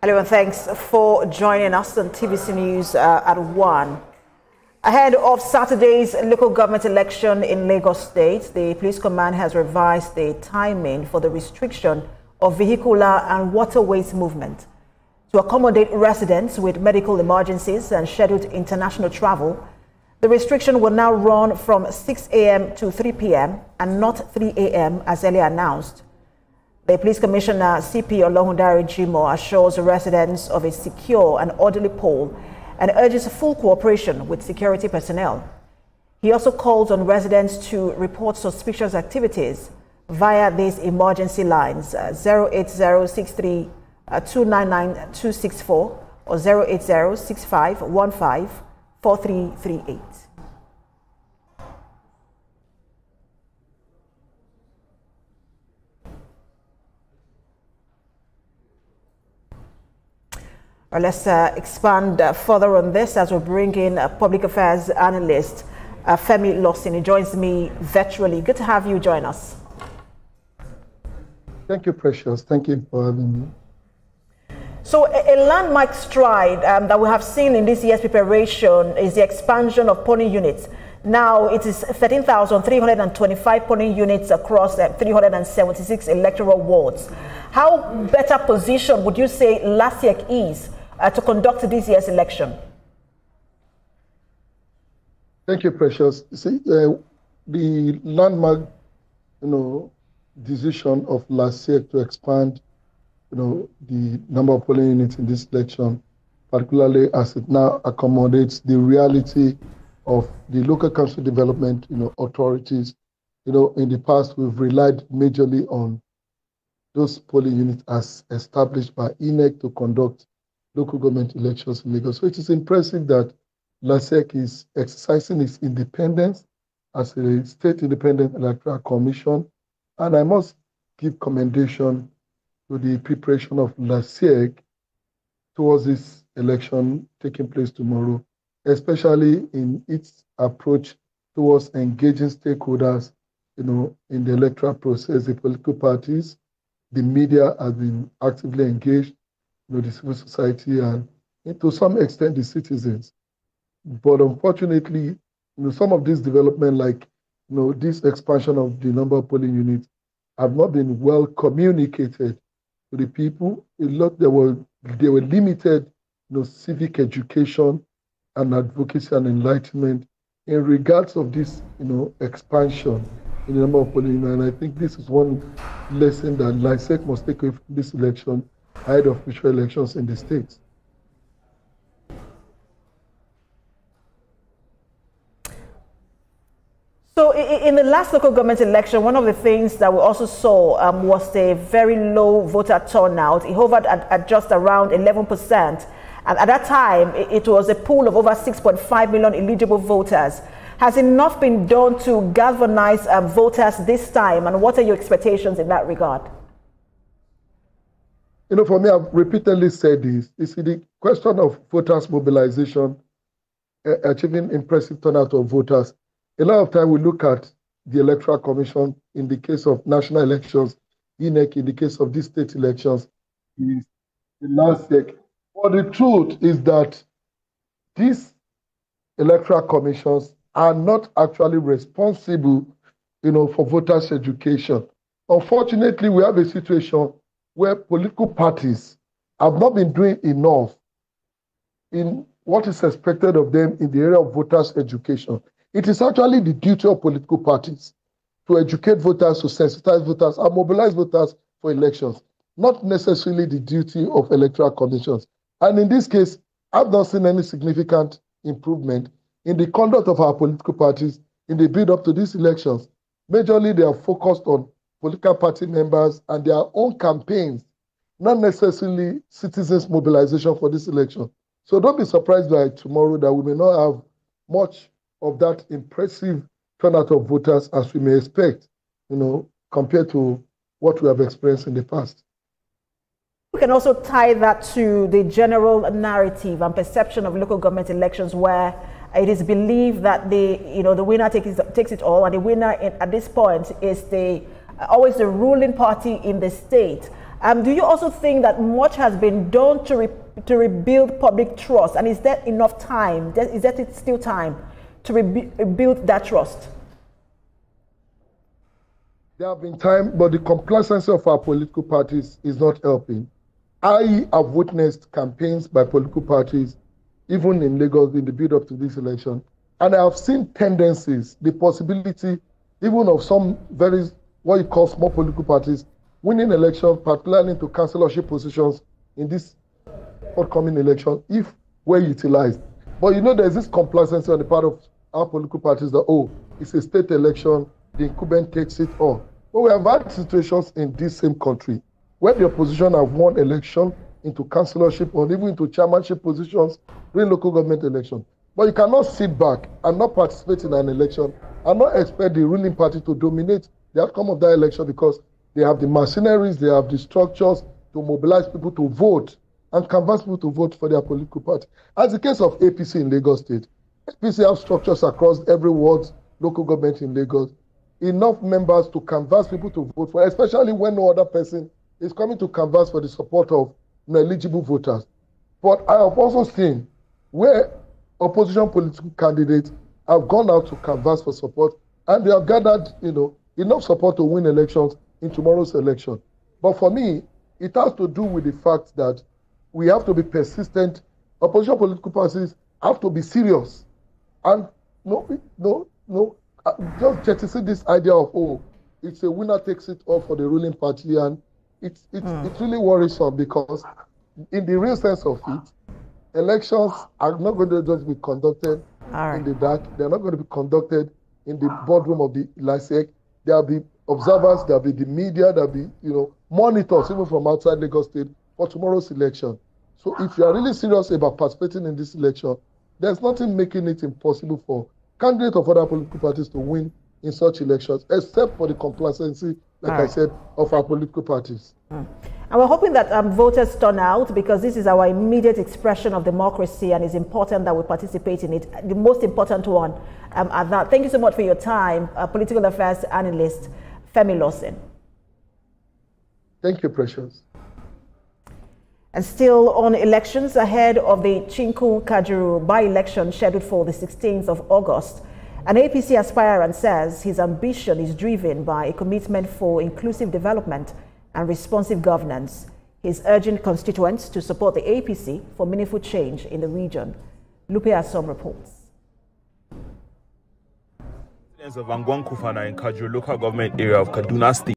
Hello and thanks for joining us on TVC News at 1. Ahead of Saturday's local government election in Lagos State, the police command has revised the timing for the restriction of vehicular and waterways movement. To accommodate residents with medical emergencies and scheduled international travel, the restriction will now run from 6 a.m. to 3 p.m. and not 3 a.m. as earlier announced. The Police Commissioner, CP Olorundare Jimo, assures residents of a secure and orderly poll and urges full cooperation with security personnel. He also calls on residents to report suspicious activities via these emergency lines 08063 299 264 or 0806515 4338. Let's expand further on this as we bring in public affairs analyst Femi Lawson. He joins me virtually. Good to have you join us. Thank you, Precious. Thank you for having me. So a landmark stride that we have seen in this year's preparation is the expansion of polling units. Now it is 13,325 polling units across 376 electoral wards. How better positioned would you say LASIEC is to conduct this year's election? Thank you, Precious. See, the landmark, decision of LASIEC to expand, the number of polling units in this election, particularly as it now accommodates the reality of the local council development, authorities. In the past, we've relied majorly on those polling units as established by INEC to conduct local government elections in Lagos. So it is impressive that LASIEC is exercising its independence as a state independent electoral commission. And I must give commendation to the preparation of LASIEC towards this election taking place tomorrow, especially in its approach towards engaging stakeholders, in the electoral process. The political parties, the media have been actively engaged, the civil society, and to some extent the citizens. But unfortunately, some of this development, like this expansion of the number of polling units, have not been well communicated to the people. They were limited, civic education and advocacy and enlightenment in regards of this, expansion in the number of polling units. And I think this is one lesson that LASIEC must take away from this election ahead of future elections in the states. So in the last local government election, one of the things that we also saw was a very low voter turnout. It hovered at just around 11%. And at that time, it was a pool of over 6.5 million eligible voters. Has enough been done to galvanize voters this time? And what are your expectations in that regard? For me, I've repeatedly said this. You see, the question of voters' mobilization, achieving impressive turnout of voters, a lot of time we look at the Electoral Commission in the case of national elections, INEC in the case of these state elections, is the LASIEC. But the truth is that these electoral commissions are not actually responsible, for voters' education. Unfortunately, we have a situation where political parties have not been doing enough in what is expected of them in the area of voters' education. It is actually the duty of political parties to educate voters, to sensitize voters, and mobilize voters for elections, not necessarily the duty of electoral commissions. And in this case, I've not seen any significant improvement in the conduct of our political parties in the build-up to these elections. Majorly, they are focused on political party members and their own campaigns, not necessarily citizens' mobilization for this election. So don't be surprised by tomorrow that we may not have much of that impressive turnout of voters as we may expect, compared to what we have experienced in the past. We can also tie that to the general narrative and perception of local government elections, where it is believed that the winner takes it all, and the winner at this point is always the ruling party in the state. Do you also think that much has been done to rebuild public trust? And is there enough time? Is there still time to rebuild that trust? There have been time, but the complacency of our political parties is not helping. I have witnessed campaigns by political parties, even in Lagos, in the build-up to this election, and I have seen tendencies, the possibility, even of some very, what you call small political parties, winning elections, particularly into councillorship positions in this upcoming election, if well utilized. But you know, there's this complacency on the part of our political parties that, oh, it's a state election, the incumbent takes it on. But we have had situations in this same country where the opposition have won election into councillorship or even into chairmanship positions during local government election. But you cannot sit back and not participate in an election and not expect the ruling party to dominate the outcome of that election, because they have the machineries, they have the structures to mobilize people to vote and canvass people to vote for their political party. As the case of APC in Lagos State, APC have structures across every ward, local government in Lagos, enough members to canvass people to vote for, especially when no other person is coming to canvass for the support of eligible voters. But I have also seen where opposition political candidates have gone out to canvass for support, and they have gathered, enough support to win elections in tomorrow's election. But for me, it has to do with the fact that we have to be persistent. Opposition political parties have to be serious. And just jettison this idea of, oh, it's a winner takes it all for the ruling party. And it's really worrisome, because in the real sense of it, elections are not going to just be conducted in the dark. They're not going to be conducted in the boardroom of the LASEC. There'll be observers, there'll be the media, there'll be, monitors, even from outside Lagos State, for tomorrow's election. So if you are really serious about participating in this election, there's nothing making it impossible for candidates of other political parties to win in such elections, except for the complacency, like I said, of our political parties. And we're hoping that voters turn out, because this is our immediate expression of democracy, and it's important that we participate in it. The most important one at that. Thank you so much for your time, political affairs analyst Femi Lawson. Thank you, Precious. And still on elections, ahead of the Chinku-Kajuru by-election scheduled for the 16th of August, an APC aspirant says his ambition is driven by a commitment for inclusive development and responsive governance. He's urging constituents to support the APC for meaningful change in the region. Lupe Asom reports. Residents of Angwan Kufana in Kajuru local government area of Kaduna State